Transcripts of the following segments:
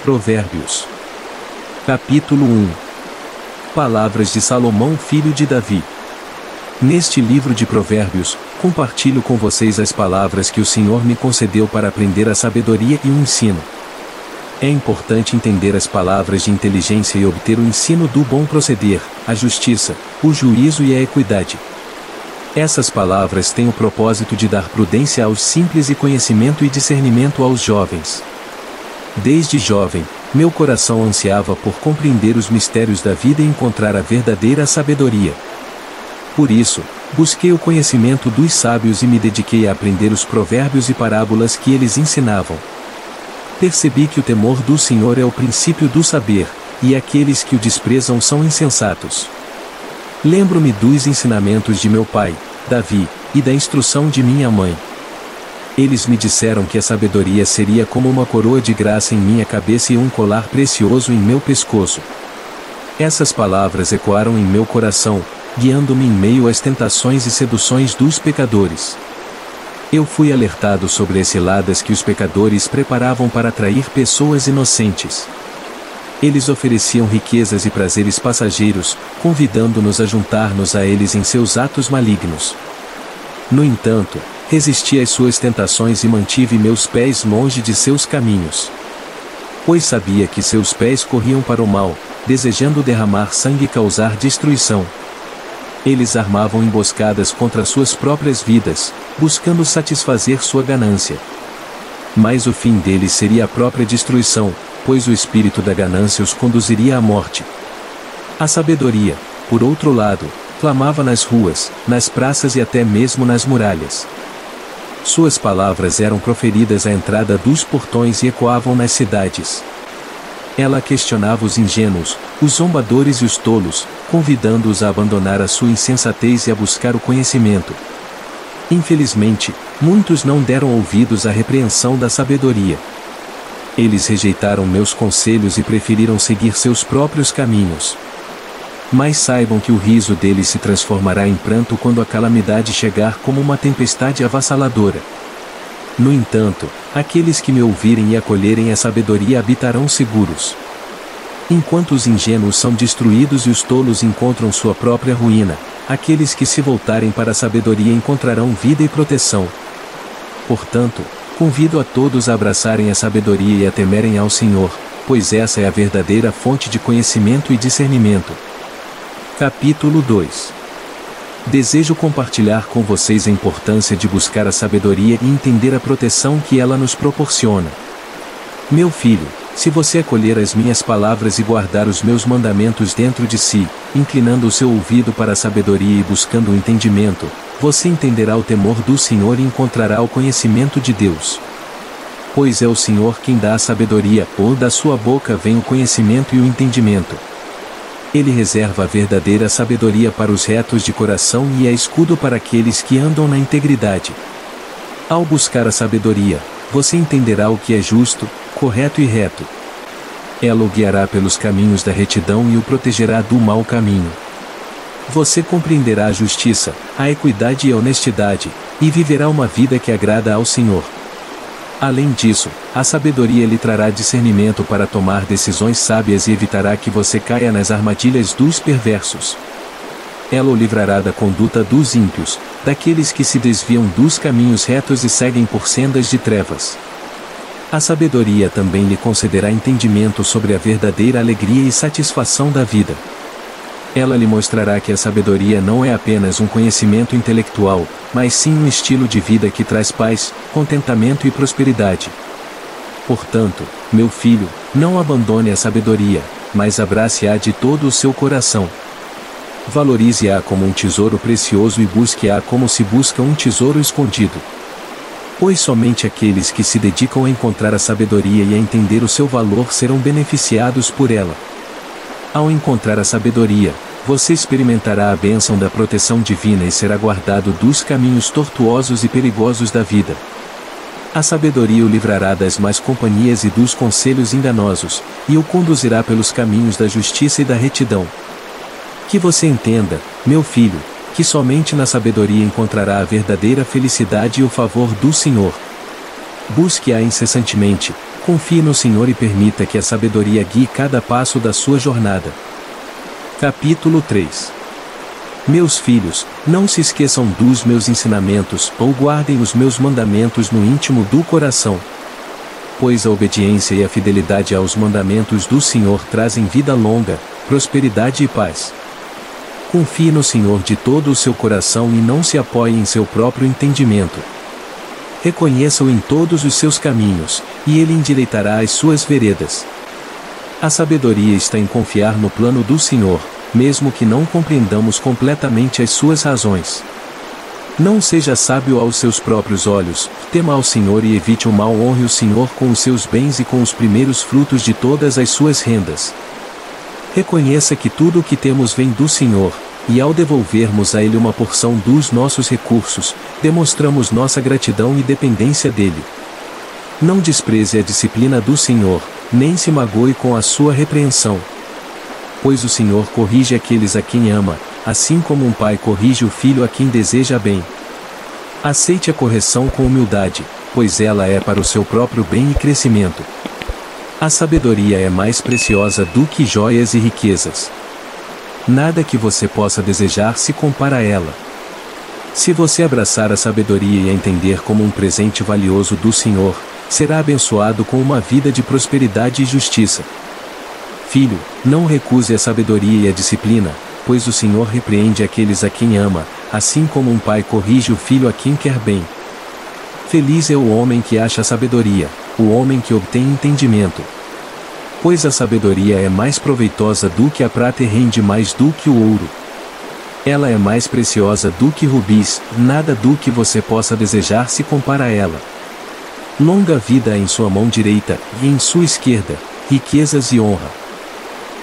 Provérbios. Capítulo 1. Palavras de Salomão, filho de Davi. Neste livro de Provérbios, compartilho com vocês as palavras que o Senhor me concedeu para aprender a sabedoria e o ensino. É importante entender as palavras de inteligência e obter o ensino do bom proceder, a justiça, o juízo e a equidade. Essas palavras têm o propósito de dar prudência aos simples e conhecimento e discernimento aos jovens. Desde jovem, meu coração ansiava por compreender os mistérios da vida e encontrar a verdadeira sabedoria. Por isso, busquei o conhecimento dos sábios e me dediquei a aprender os provérbios e parábolas que eles ensinavam. Percebi que o temor do Senhor é o princípio do saber, e aqueles que o desprezam são insensatos. Lembro-me dos ensinamentos de meu pai, Davi, e da instrução de minha mãe. Eles me disseram que a sabedoria seria como uma coroa de graça em minha cabeça e um colar precioso em meu pescoço. Essas palavras ecoaram em meu coração, guiando-me em meio às tentações e seduções dos pecadores. Eu fui alertado sobre as ciladas que os pecadores preparavam para atrair pessoas inocentes. Eles ofereciam riquezas e prazeres passageiros, convidando-nos a juntar-nos a eles em seus atos malignos. No entanto, resisti às suas tentações e mantive meus pés longe de seus caminhos. Pois sabia que seus pés corriam para o mal, desejando derramar sangue e causar destruição. Eles armavam emboscadas contra suas próprias vidas, buscando satisfazer sua ganância. Mas o fim deles seria a própria destruição, pois o espírito da ganância os conduziria à morte. A sabedoria, por outro lado, clamava nas ruas, nas praças e até mesmo nas muralhas. Suas palavras eram proferidas à entrada dos portões e ecoavam nas cidades. Ela questionava os ingênuos, os zombadores e os tolos, convidando-os a abandonar a sua insensatez e a buscar o conhecimento. Infelizmente, muitos não deram ouvidos à repreensão da sabedoria. Eles rejeitaram meus conselhos e preferiram seguir seus próprios caminhos. Mas saibam que o riso deles se transformará em pranto quando a calamidade chegar como uma tempestade avassaladora. No entanto, aqueles que me ouvirem e acolherem a sabedoria habitarão seguros. Enquanto os ingênuos são destruídos e os tolos encontram sua própria ruína, aqueles que se voltarem para a sabedoria encontrarão vida e proteção. Portanto, convido a todos a abraçarem a sabedoria e a temerem ao Senhor, pois essa é a verdadeira fonte de conhecimento e discernimento. Capítulo 2. Desejo compartilhar com vocês a importância de buscar a sabedoria e entender a proteção que ela nos proporciona. Meu filho, se você acolher as minhas palavras e guardar os meus mandamentos dentro de si, inclinando o seu ouvido para a sabedoria e buscando o entendimento, você entenderá o temor do Senhor e encontrará o conhecimento de Deus. Pois é o Senhor quem dá a sabedoria, ou da sua boca vem o conhecimento e o entendimento. Ele reserva a verdadeira sabedoria para os retos de coração e é escudo para aqueles que andam na integridade. Ao buscar a sabedoria, você entenderá o que é justo, correto e reto. Ela o guiará pelos caminhos da retidão e o protegerá do mau caminho. Você compreenderá a justiça, a equidade e a honestidade, e viverá uma vida que agrada ao Senhor. Além disso, a sabedoria lhe trará discernimento para tomar decisões sábias e evitará que você caia nas armadilhas dos perversos. Ela o livrará da conduta dos ímpios, daqueles que se desviam dos caminhos retos e seguem por sendas de trevas. A sabedoria também lhe concederá entendimento sobre a verdadeira alegria e satisfação da vida. Ela lhe mostrará que a sabedoria não é apenas um conhecimento intelectual, mas sim um estilo de vida que traz paz, contentamento e prosperidade. Portanto, meu filho, não abandone a sabedoria, mas abrace-a de todo o seu coração. Valorize-a como um tesouro precioso e busque-a como se busca um tesouro escondido. Pois somente aqueles que se dedicam a encontrar a sabedoria e a entender o seu valor serão beneficiados por ela. Ao encontrar a sabedoria, você experimentará a bênção da proteção divina e será guardado dos caminhos tortuosos e perigosos da vida. A sabedoria o livrará das más companhias e dos conselhos enganosos, e o conduzirá pelos caminhos da justiça e da retidão. Que você entenda, meu filho, que somente na sabedoria encontrará a verdadeira felicidade e o favor do Senhor. Busque-a incessantemente, Confie no Senhor e permita que a sabedoria guie cada passo da sua jornada. Capítulo 3. Meus filhos, não se esqueçam dos meus ensinamentos, ou guardem os meus mandamentos no íntimo do coração. Pois a obediência e a fidelidade aos mandamentos do Senhor trazem vida longa, prosperidade e paz. Confie no Senhor de todo o seu coração e não se apoie em seu próprio entendimento. Reconheça-o em todos os seus caminhos, e ele endireitará as suas veredas. A sabedoria está em confiar no plano do Senhor, mesmo que não compreendamos completamente as suas razões. Não seja sábio aos seus próprios olhos, tema ao Senhor e evite o mal. Honre o Senhor com os seus bens e com os primeiros frutos de todas as suas rendas. Reconheça que tudo o que temos vem do Senhor, e ao devolvermos a Ele uma porção dos nossos recursos, demonstramos nossa gratidão e dependência dele. Não despreze a disciplina do Senhor, nem se magoe com a sua repreensão. Pois o Senhor corrige aqueles a quem ama, assim como um pai corrige o filho a quem deseja bem. Aceite a correção com humildade, pois ela é para o seu próprio bem e crescimento. A sabedoria é mais preciosa do que joias e riquezas. Nada que você possa desejar se compara a ela. Se você abraçar a sabedoria e a entender como um presente valioso do Senhor, será abençoado com uma vida de prosperidade e justiça. Filho, não recuse a sabedoria e a disciplina, pois o Senhor repreende aqueles a quem ama, assim como um pai corrige o filho a quem quer bem. Feliz é o homem que acha sabedoria, o homem que obtém entendimento. Pois a sabedoria é mais proveitosa do que a prata e rende mais do que o ouro. Ela é mais preciosa do que rubis, nada do que você possa desejar se compara a ela. Longa vida há em sua mão direita, e em sua esquerda, riquezas e honra.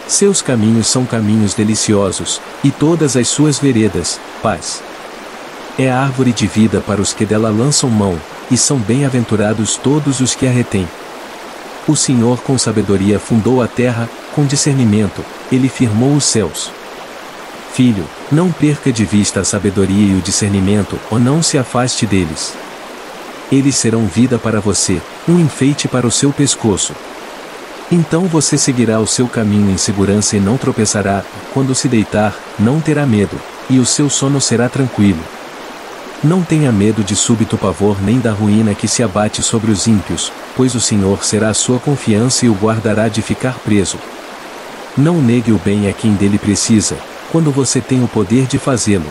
Seus caminhos são caminhos deliciosos, e todas as suas veredas, paz. É a árvore de vida para os que dela lançam mão, e são bem-aventurados todos os que a retêm. O Senhor com sabedoria fundou a terra, com discernimento, ele firmou os céus. Filho, não perca de vista a sabedoria e o discernimento, ou não se afaste deles. Eles serão vida para você, um enfeite para o seu pescoço. Então você seguirá o seu caminho em segurança e não tropeçará, quando se deitar, não terá medo, e o seu sono será tranquilo. Não tenha medo de súbito pavor nem da ruína que se abate sobre os ímpios, pois o Senhor será a sua confiança e o guardará de ficar preso. Não negue o bem a quem dele precisa, quando você tem o poder de fazê-lo.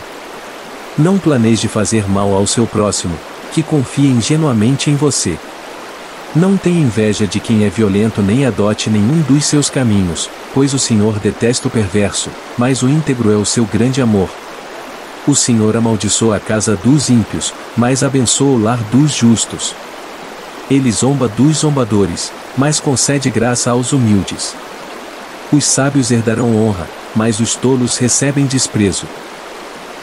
Não planeje fazer mal ao seu próximo, que confia ingenuamente em você. Não tenha inveja de quem é violento nem adote nenhum dos seus caminhos, pois o Senhor detesta o perverso, mas o íntegro é o seu grande amor. O Senhor amaldiçoa a casa dos ímpios, mas abençoa o lar dos justos. Ele zomba dos zombadores, mas concede graça aos humildes. Os sábios herdarão honra, mas os tolos recebem desprezo.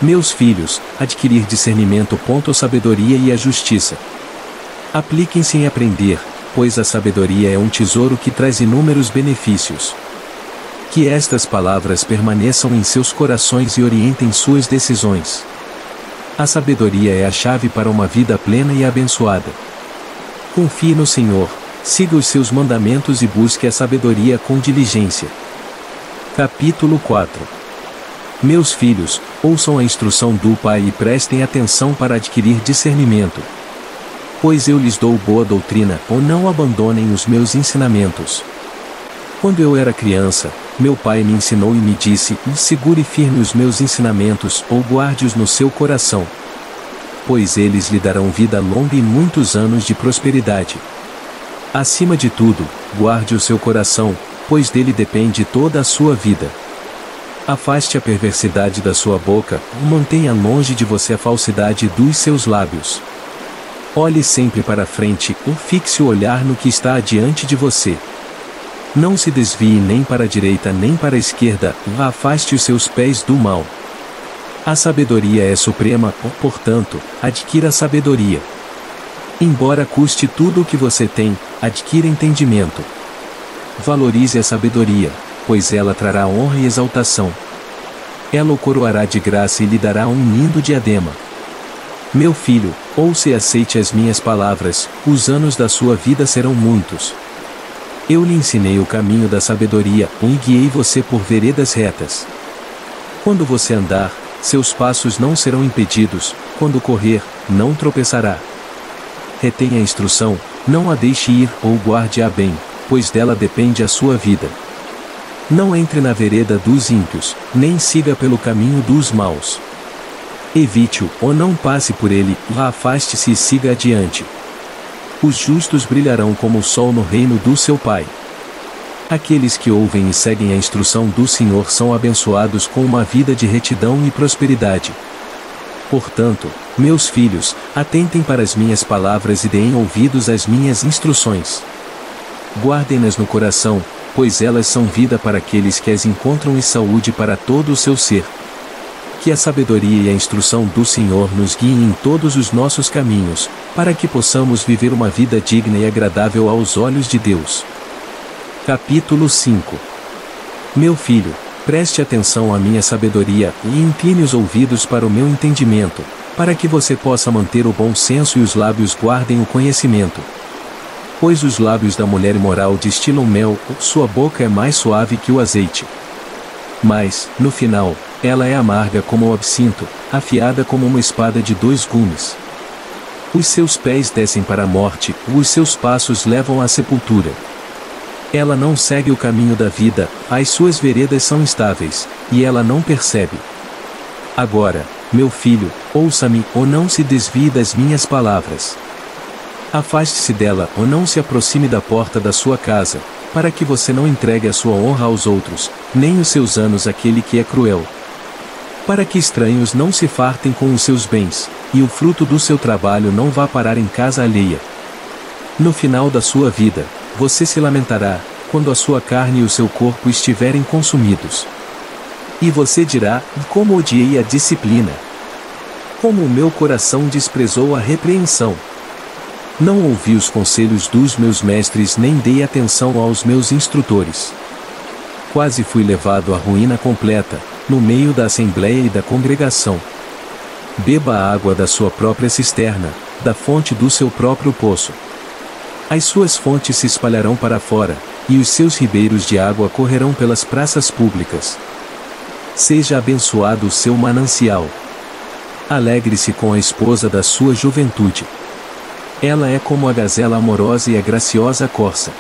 Meus filhos, adquirir discernimento ponto a sabedoria e a justiça. Apliquem-se em aprender, pois a sabedoria é um tesouro que traz inúmeros benefícios. Que estas palavras permaneçam em seus corações e orientem suas decisões. A sabedoria é a chave para uma vida plena e abençoada. Confie no Senhor, siga os seus mandamentos e busque a sabedoria com diligência. Capítulo 4. Meus filhos, ouçam a instrução do Pai e prestem atenção para adquirir discernimento. Pois eu lhes dou boa doutrina, ou não abandonem os meus ensinamentos. Quando eu era criança, meu pai me ensinou e me disse: segure firme os meus ensinamentos, ou guarde-os no seu coração. Pois eles lhe darão vida longa e muitos anos de prosperidade. Acima de tudo, guarde o seu coração, pois dele depende toda a sua vida. Afaste a perversidade da sua boca, mantenha longe de você a falsidade dos seus lábios. Olhe sempre para a frente, fixe o olhar no que está adiante de você. Não se desvie nem para a direita nem para a esquerda, afaste os seus pés do mal. A sabedoria é suprema, portanto, adquira sabedoria. Embora custe tudo o que você tem, adquira entendimento. Valorize a sabedoria, pois ela trará honra e exaltação. Ela o coroará de graça e lhe dará um lindo diadema. Meu filho, ouça e aceite as minhas palavras, os anos da sua vida serão muitos. Eu lhe ensinei o caminho da sabedoria, e guiei você por veredas retas. Quando você andar, seus passos não serão impedidos, quando correr, não tropeçará. Retenha a instrução, não a deixe ir ou guarde-a bem, pois dela depende a sua vida. Não entre na vereda dos ímpios, nem siga pelo caminho dos maus. Evite-o, ou não passe por ele, afaste-se e siga adiante. Os justos brilharão como o sol no reino do seu Pai. Aqueles que ouvem e seguem a instrução do Senhor são abençoados com uma vida de retidão e prosperidade. Portanto, meus filhos, atentem para as minhas palavras e deem ouvidos às minhas instruções. Guardem-nas no coração, pois elas são vida para aqueles que as encontram e saúde para todo o seu ser. Que a sabedoria e a instrução do Senhor nos guiem em todos os nossos caminhos, para que possamos viver uma vida digna e agradável aos olhos de Deus. Capítulo 5. Meu filho, preste atenção à minha sabedoria e incline os ouvidos para o meu entendimento, para que você possa manter o bom senso e os lábios guardem o conhecimento. Pois os lábios da mulher imoral destilam mel, sua boca é mais suave que o azeite. Mas, no final, ela é amarga como o absinto, afiada como uma espada de 2 gumes. Os seus pés descem para a morte, os seus passos levam à sepultura. Ela não segue o caminho da vida, as suas veredas são instáveis, e ela não percebe. Agora, meu filho, ouça-me, ou não se desvie das minhas palavras. Afaste-se dela, ou não se aproxime da porta da sua casa, para que você não entregue a sua honra aos outros, nem os seus anos àquele que é cruel. Para que estranhos não se fartem com os seus bens, e o fruto do seu trabalho não vá parar em casa alheia. No final da sua vida, você se lamentará, quando a sua carne e o seu corpo estiverem consumidos. E você dirá, como odiei a disciplina. Como o meu coração desprezou a repreensão. Não ouvi os conselhos dos meus mestres nem dei atenção aos meus instrutores. Quase fui levado à ruína completa, no meio da assembleia e da congregação. Beba a água da sua própria cisterna, da fonte do seu próprio poço. As suas fontes se espalharão para fora, e os seus ribeiros de água correrão pelas praças públicas. Seja abençoado o seu manancial. Alegre-se com a esposa da sua juventude. Ela é como a gazela amorosa e a graciosa corça.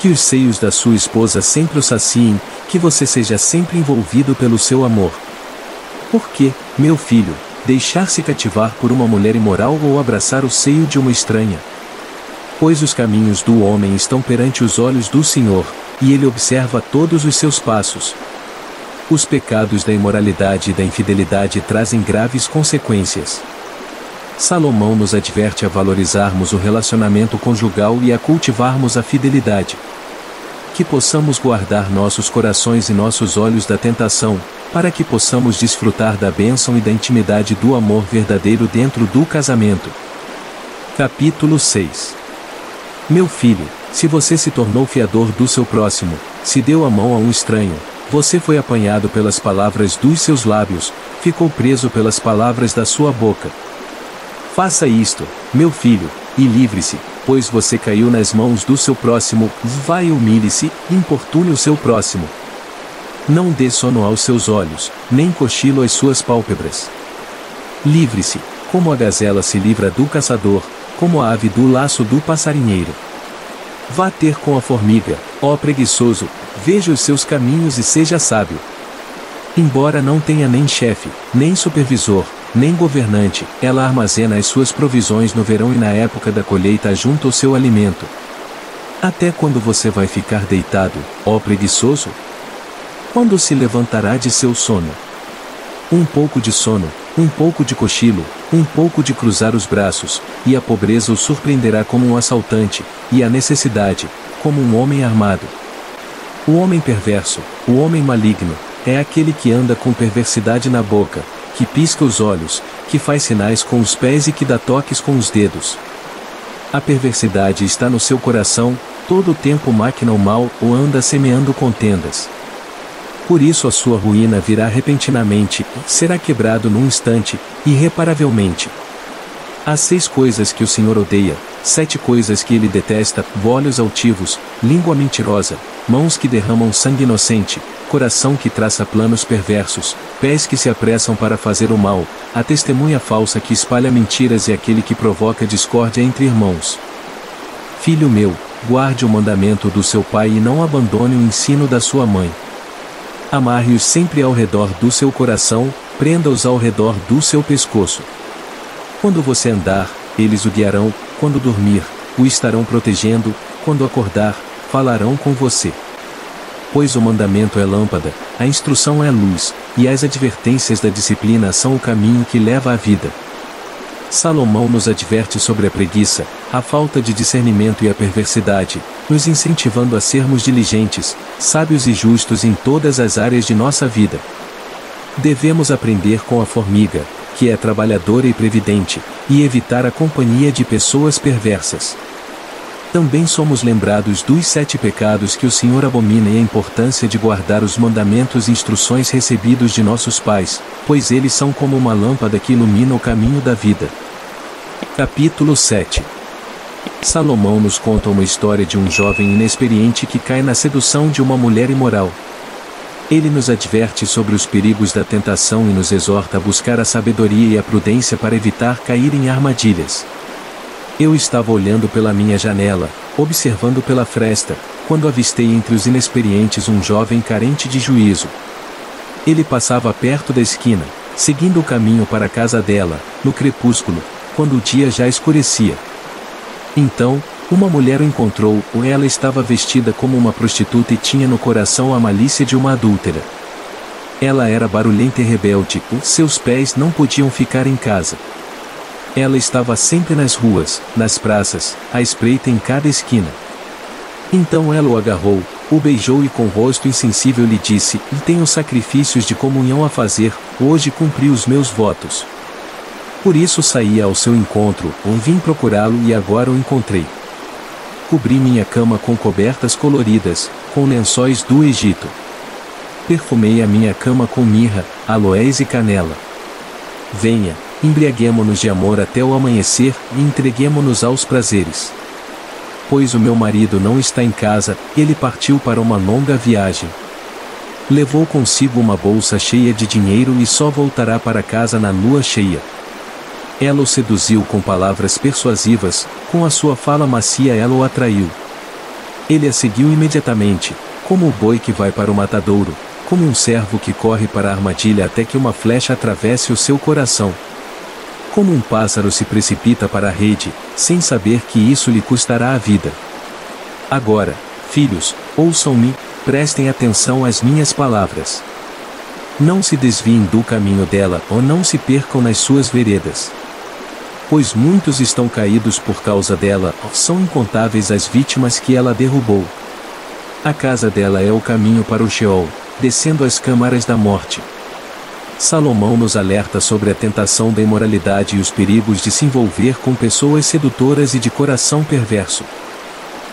Que os seios da sua esposa sempre o saciem, que você seja sempre envolvido pelo seu amor. Porque, meu filho, deixar-se cativar por uma mulher imoral ou abraçar o seio de uma estranha? Pois os caminhos do homem estão perante os olhos do Senhor, e ele observa todos os seus passos. Os pecados da imoralidade e da infidelidade trazem graves consequências. Salomão nos adverte a valorizarmos o relacionamento conjugal e a cultivarmos a fidelidade. Que possamos guardar nossos corações e nossos olhos da tentação, para que possamos desfrutar da bênção e da intimidade do amor verdadeiro dentro do casamento. Capítulo 6. Meu filho, se você se tornou fiador do seu próximo, se deu a mão a um estranho, você foi apanhado pelas palavras dos seus lábios, ficou preso pelas palavras da sua boca. Faça isto, meu filho, e livre-se, pois você caiu nas mãos do seu próximo, vai e humilhe-se, importune o seu próximo. Não dê sono aos seus olhos, nem cochilo às suas pálpebras. Livre-se, como a gazela se livra do caçador, como a ave do laço do passarinheiro. Vá ter com a formiga, ó preguiçoso, veja os seus caminhos e seja sábio. Embora não tenha nem chefe, nem supervisor, nem governante, ela armazena as suas provisões no verão e na época da colheita junto ao seu alimento. Até quando você vai ficar deitado, ó preguiçoso? Quando se levantará de seu sono? Um pouco de sono, um pouco de cochilo, um pouco de cruzar os braços, e a pobreza o surpreenderá como um assaltante, e a necessidade, como um homem armado. O homem perverso, o homem maligno, é aquele que anda com perversidade na boca, que pisca os olhos, que faz sinais com os pés e que dá toques com os dedos. A perversidade está no seu coração, todo o tempo maquina o mal ou anda semeando contendas. Por isso a sua ruína virá repentinamente, será quebrado num instante, irreparavelmente. Há 6 coisas que o Senhor odeia, 7 coisas que ele detesta: olhos altivos, língua mentirosa, mãos que derramam sangue inocente, coração que traça planos perversos, pés que se apressam para fazer o mal, a testemunha falsa que espalha mentiras e aquele que provoca discórdia entre irmãos. Filho meu, guarde o mandamento do seu pai e não abandone o ensino da sua mãe. Amarre-os sempre ao redor do seu coração, prenda-os ao redor do seu pescoço. Quando você andar, eles o guiarão; quando dormir, o estarão protegendo; quando acordar, falarão com você. Pois o mandamento é lâmpada, a instrução é luz, e as advertências da disciplina são o caminho que leva à vida. Salomão nos adverte sobre a preguiça, a falta de discernimento e a perversidade, nos incentivando a sermos diligentes, sábios e justos em todas as áreas de nossa vida. Devemos aprender com a formiga, que é trabalhadora e previdente, e evitar a companhia de pessoas perversas. Também somos lembrados dos 7 pecados que o Senhor abomina e a importância de guardar os mandamentos e instruções recebidos de nossos pais, pois eles são como uma lâmpada que ilumina o caminho da vida. Capítulo 7. Salomão nos conta uma história de um jovem inexperiente que cai na sedução de uma mulher imoral. Ele nos adverte sobre os perigos da tentação e nos exorta a buscar a sabedoria e a prudência para evitar cair em armadilhas. Eu estava olhando pela minha janela, observando pela fresta, quando avistei entre os inexperientes um jovem carente de juízo. Ele passava perto da esquina, seguindo o caminho para a casa dela, no crepúsculo, quando o dia já escurecia. Então, uma mulher o encontrou; ela estava vestida como uma prostituta e tinha no coração a malícia de uma adúltera. Ela era barulhenta e rebelde; seus pés não podiam ficar em casa. Ela estava sempre nas ruas, nas praças, à espreita em cada esquina. Então ela o agarrou, o beijou e com rosto insensível lhe disse: tenho sacrifícios de comunhão a fazer, hoje cumpri os meus votos. Por isso saí ao seu encontro, vim procurá-lo e agora o encontrei. Cobri minha cama com cobertas coloridas, com lençóis do Egito. Perfumei a minha cama com mirra, aloés e canela. Venha, embriaguemo-nos de amor até o amanhecer, e entreguemo-nos aos prazeres. Pois o meu marido não está em casa, ele partiu para uma longa viagem. Levou consigo uma bolsa cheia de dinheiro e só voltará para casa na lua cheia. Ela o seduziu com palavras persuasivas, com a sua fala macia ela o atraiu. Ele a seguiu imediatamente, como o boi que vai para o matadouro, como um cervo que corre para a armadilha até que uma flecha atravesse o seu coração. Como um pássaro se precipita para a rede, sem saber que isso lhe custará a vida. Agora, filhos, ouçam-me, prestem atenção às minhas palavras. Não se desviem do caminho dela ou não se percam nas suas veredas. Pois muitos estão caídos por causa dela, são incontáveis as vítimas que ela derrubou. A casa dela é o caminho para o Sheol, descendo às câmaras da morte. Salomão nos alerta sobre a tentação da imoralidade e os perigos de se envolver com pessoas sedutoras e de coração perverso.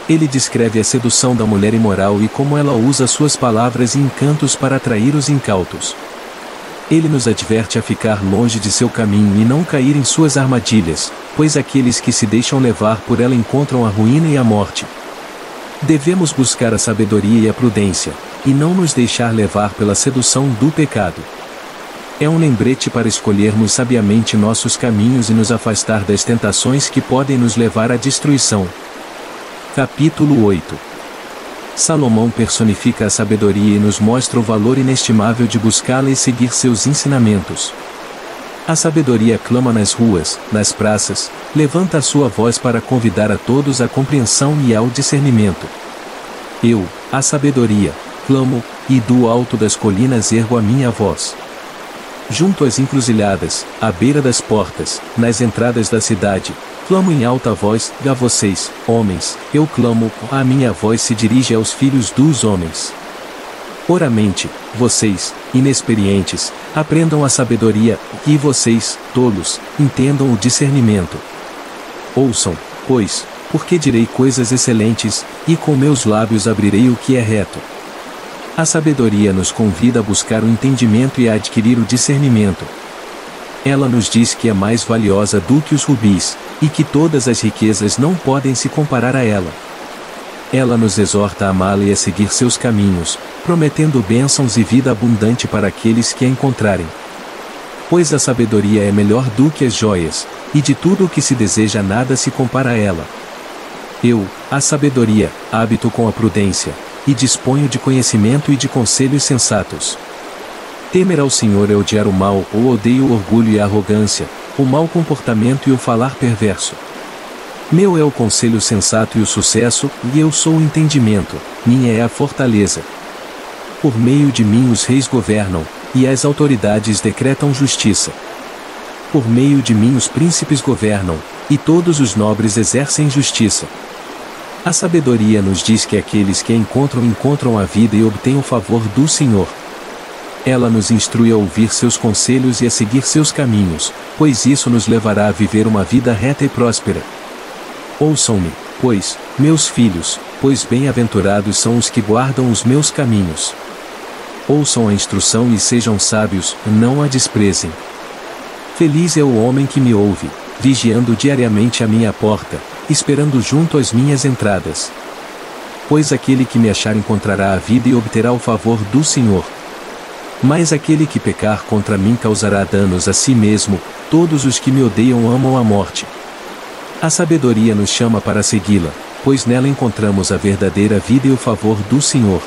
Ele descreve a sedução da mulher imoral e como ela usa suas palavras e encantos para atrair os incautos. Ele nos adverte a ficar longe de seu caminho e não cair em suas armadilhas, pois aqueles que se deixam levar por ela encontram a ruína e a morte. Devemos buscar a sabedoria e a prudência, e não nos deixar levar pela sedução do pecado. É um lembrete para escolhermos sabiamente nossos caminhos e nos afastar das tentações que podem nos levar à destruição. Capítulo 8. Salomão personifica a sabedoria e nos mostra o valor inestimável de buscá-la e seguir seus ensinamentos. A sabedoria clama nas ruas, nas praças, levanta a sua voz para convidar a todos à compreensão e ao discernimento. Eu, a sabedoria, clamo, e do alto das colinas ergo a minha voz. Junto às encruzilhadas, à beira das portas, nas entradas da cidade, clamo em alta voz: a vocês, homens, eu clamo, a minha voz se dirige aos filhos dos homens. Oramente, vocês, inexperientes, aprendam a sabedoria, e vocês, tolos, entendam o discernimento. Ouçam, pois, porque direi coisas excelentes, e com meus lábios abrirei o que é reto. A sabedoria nos convida a buscar o entendimento e a adquirir o discernimento. Ela nos diz que é mais valiosa do que os rubis, e que todas as riquezas não podem se comparar a ela. Ela nos exorta a amá-la e a seguir seus caminhos, prometendo bênçãos e vida abundante para aqueles que a encontrarem. Pois a sabedoria é melhor do que as joias, e de tudo o que se deseja nada se compara a ela. Eu, a sabedoria, habito com a prudência, e disponho de conhecimento e de conselhos sensatos. Temer ao Senhor é odiar o mal, ou odeio o orgulho e a arrogância, o mau comportamento e o falar perverso. Meu é o conselho sensato e o sucesso, e eu sou o entendimento, minha é a fortaleza. Por meio de mim os reis governam, e as autoridades decretam justiça. Por meio de mim os príncipes governam, e todos os nobres exercem justiça. A sabedoria nos diz que aqueles que a encontram a vida e obtêm o favor do Senhor. Ela nos instrui a ouvir seus conselhos e a seguir seus caminhos, pois isso nos levará a viver uma vida reta e próspera. Ouçam-me, pois, meus filhos, pois bem-aventurados são os que guardam os meus caminhos. Ouçam a instrução e sejam sábios, não a desprezem. Feliz é o homem que me ouve, vigiando diariamente a minha porta, esperando junto às minhas entradas. Pois aquele que me achar encontrará a vida e obterá o favor do Senhor. Mas aquele que pecar contra mim causará danos a si mesmo, todos os que me odeiam amam a morte. A sabedoria nos chama para segui-la, pois nela encontramos a verdadeira vida e o favor do Senhor.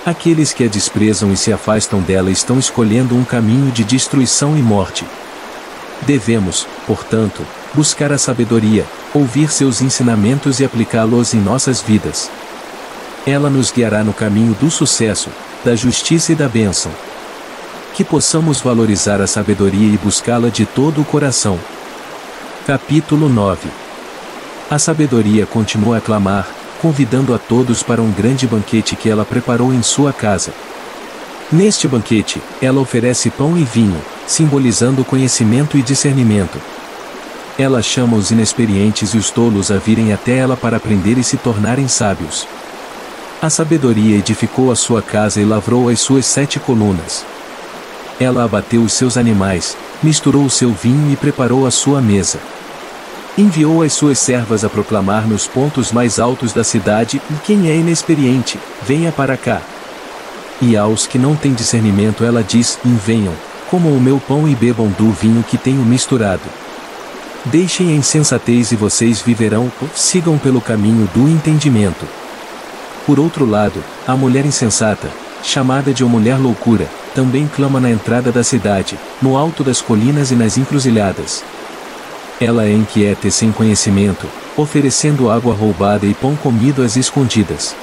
Aqueles que a desprezam e se afastam dela estão escolhendo um caminho de destruição e morte. Devemos, portanto, buscar a sabedoria, ouvir seus ensinamentos e aplicá-los em nossas vidas. Ela nos guiará no caminho do sucesso, da justiça e da bênção. Que possamos valorizar a sabedoria e buscá-la de todo o coração. Capítulo 9. A sabedoria continua a clamar, convidando a todos para um grande banquete que ela preparou em sua casa. Neste banquete, ela oferece pão e vinho, simbolizando conhecimento e discernimento. Ela chama os inexperientes e os tolos a virem até ela para aprender e se tornarem sábios. A sabedoria edificou a sua casa e lavrou as suas 7 colunas. Ela abateu os seus animais, misturou o seu vinho e preparou a sua mesa. Enviou as suas servas a proclamar nos pontos mais altos da cidade: quem é inexperiente, venha para cá. E aos que não têm discernimento ela diz: venham, comam o meu pão e bebam do vinho que tenho misturado. Deixem a insensatez e vocês viverão, sigam pelo caminho do entendimento. Por outro lado, a mulher insensata, chamada de uma mulher loucura, também clama na entrada da cidade, no alto das colinas e nas encruzilhadas. Ela é inquieta e sem conhecimento, oferecendo água roubada e pão comido às escondidas.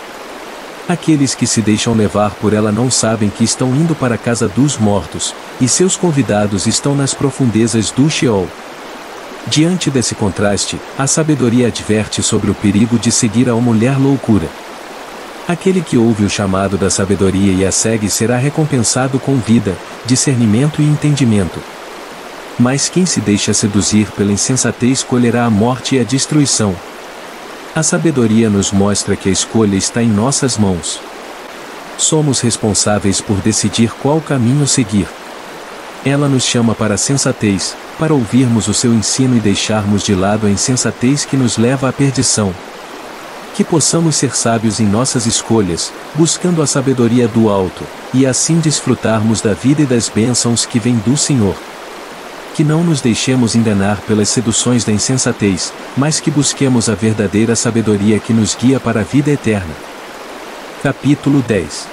Aqueles que se deixam levar por ela não sabem que estão indo para a casa dos mortos, e seus convidados estão nas profundezas do Sheol. Diante desse contraste, a sabedoria adverte sobre o perigo de seguir a uma mulher loucura. Aquele que ouve o chamado da sabedoria e a segue será recompensado com vida, discernimento e entendimento. Mas quem se deixa seduzir pela insensatez colherá a morte e a destruição. A sabedoria nos mostra que a escolha está em nossas mãos. Somos responsáveis por decidir qual caminho seguir. Ela nos chama para a sensatez, para ouvirmos o seu ensino e deixarmos de lado a insensatez que nos leva à perdição. Que possamos ser sábios em nossas escolhas, buscando a sabedoria do alto, e assim desfrutarmos da vida e das bênçãos que vêm do Senhor. Que não nos deixemos enganar pelas seduções da insensatez, mas que busquemos a verdadeira sabedoria que nos guia para a vida eterna. Capítulo 10.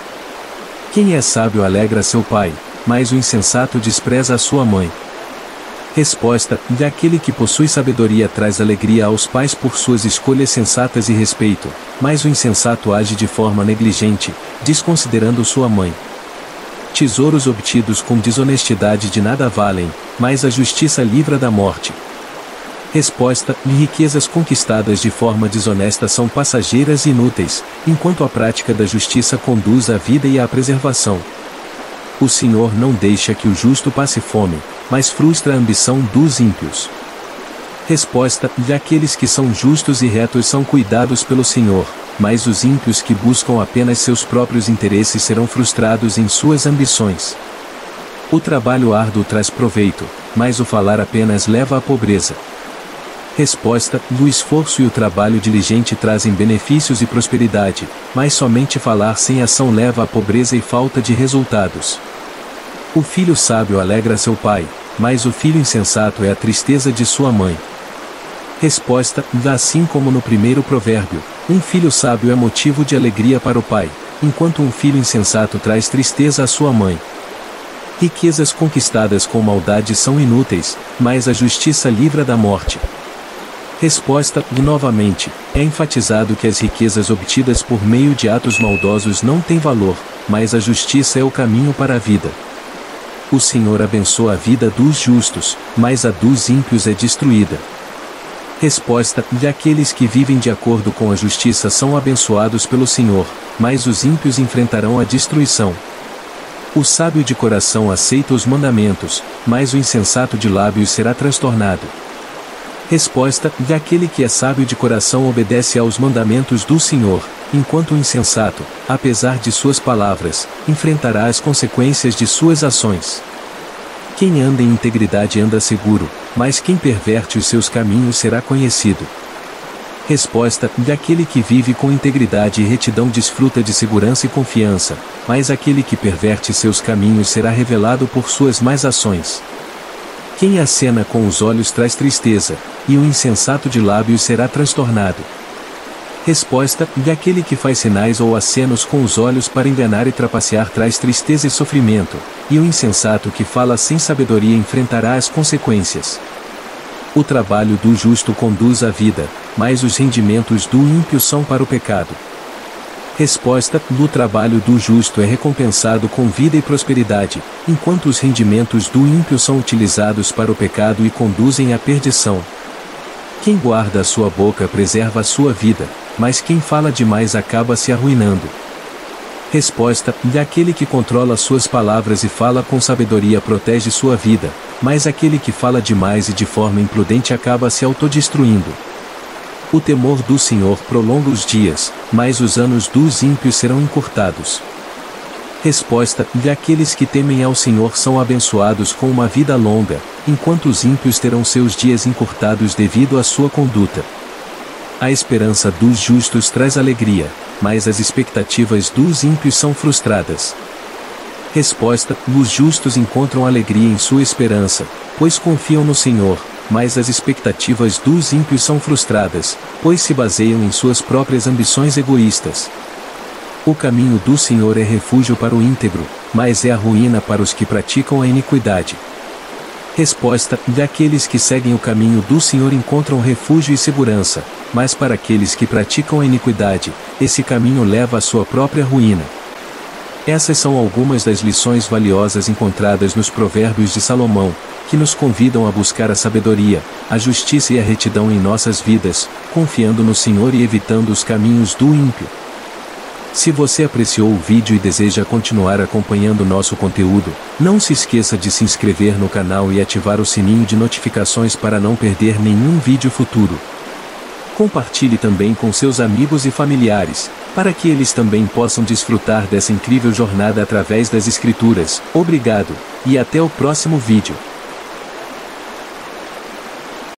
Quem é sábio alegra seu pai, mas o insensato despreza a sua mãe. Resposta: aquele que possui sabedoria traz alegria aos pais por suas escolhas sensatas e respeito, mas o insensato age de forma negligente, desconsiderando sua mãe. Tesouros obtidos com desonestidade de nada valem, mas a justiça livra da morte. Resposta: riquezas conquistadas de forma desonesta são passageiras e inúteis, enquanto a prática da justiça conduz à vida e à preservação. O Senhor não deixa que o justo passe fome, mas frustra a ambição dos ímpios. Resposta: aqueles que são justos e retos são cuidados pelo Senhor, mas os ímpios que buscam apenas seus próprios interesses serão frustrados em suas ambições. O trabalho árduo traz proveito, mas o falar apenas leva à pobreza. Resposta: o esforço e o trabalho diligente trazem benefícios e prosperidade, mas somente falar sem ação leva à pobreza e falta de resultados. O filho sábio alegra seu pai, mas o filho insensato é a tristeza de sua mãe. Resposta: assim como no primeiro provérbio, um filho sábio é motivo de alegria para o pai, enquanto um filho insensato traz tristeza à sua mãe. Riquezas conquistadas com maldade são inúteis, mas a justiça livra da morte. Resposta: novamente, é enfatizado que as riquezas obtidas por meio de atos maldosos não têm valor, mas a justiça é o caminho para a vida. O Senhor abençoa a vida dos justos, mas a dos ímpios é destruída. Resposta: aqueles que vivem de acordo com a justiça são abençoados pelo Senhor, mas os ímpios enfrentarão a destruição. O sábio de coração aceita os mandamentos, mas o insensato de lábios será transtornado. Resposta: aquele que é sábio de coração obedece aos mandamentos do Senhor, enquanto o insensato, apesar de suas palavras, enfrentará as consequências de suas ações. Quem anda em integridade anda seguro, mas quem perverte os seus caminhos será conhecido. Resposta: aquele que vive com integridade e retidão desfruta de segurança e confiança, mas aquele que perverte seus caminhos será revelado por suas más ações. Quem acena com os olhos traz tristeza, e o insensato de lábios será transtornado. Resposta: aquele que faz sinais ou acenos com os olhos para enganar e trapacear traz tristeza e sofrimento, e o insensato que fala sem sabedoria enfrentará as consequências. O trabalho do justo conduz à vida, mas os rendimentos do ímpio são para o pecado. Resposta: o trabalho do justo é recompensado com vida e prosperidade, enquanto os rendimentos do ímpio são utilizados para o pecado e conduzem à perdição. Quem guarda a sua boca preserva a sua vida, mas quem fala demais acaba se arruinando. Resposta: aquele que controla suas palavras e fala com sabedoria protege sua vida, mas aquele que fala demais e de forma imprudente acaba se autodestruindo. O temor do Senhor prolonga os dias, mas os anos dos ímpios serão encurtados. Resposta: aqueles que temem ao Senhor são abençoados com uma vida longa, enquanto os ímpios terão seus dias encurtados devido à sua conduta. A esperança dos justos traz alegria, mas as expectativas dos ímpios são frustradas. Resposta: os justos encontram alegria em sua esperança, pois confiam no Senhor, mas as expectativas dos ímpios são frustradas, pois se baseiam em suas próprias ambições egoístas. O caminho do Senhor é refúgio para o íntegro, mas é a ruína para os que praticam a iniquidade. Resposta: aqueles que seguem o caminho do Senhor encontram refúgio e segurança, mas para aqueles que praticam a iniquidade, esse caminho leva à sua própria ruína. Essas são algumas das lições valiosas encontradas nos Provérbios de Salomão, que nos convidam a buscar a sabedoria, a justiça e a retidão em nossas vidas, confiando no Senhor e evitando os caminhos do ímpio. Se você apreciou o vídeo e deseja continuar acompanhando nosso conteúdo, não se esqueça de se inscrever no canal e ativar o sininho de notificações para não perder nenhum vídeo futuro. Compartilhe também com seus amigos e familiares, para que eles também possam desfrutar dessa incrível jornada através das Escrituras. Obrigado, e até o próximo vídeo.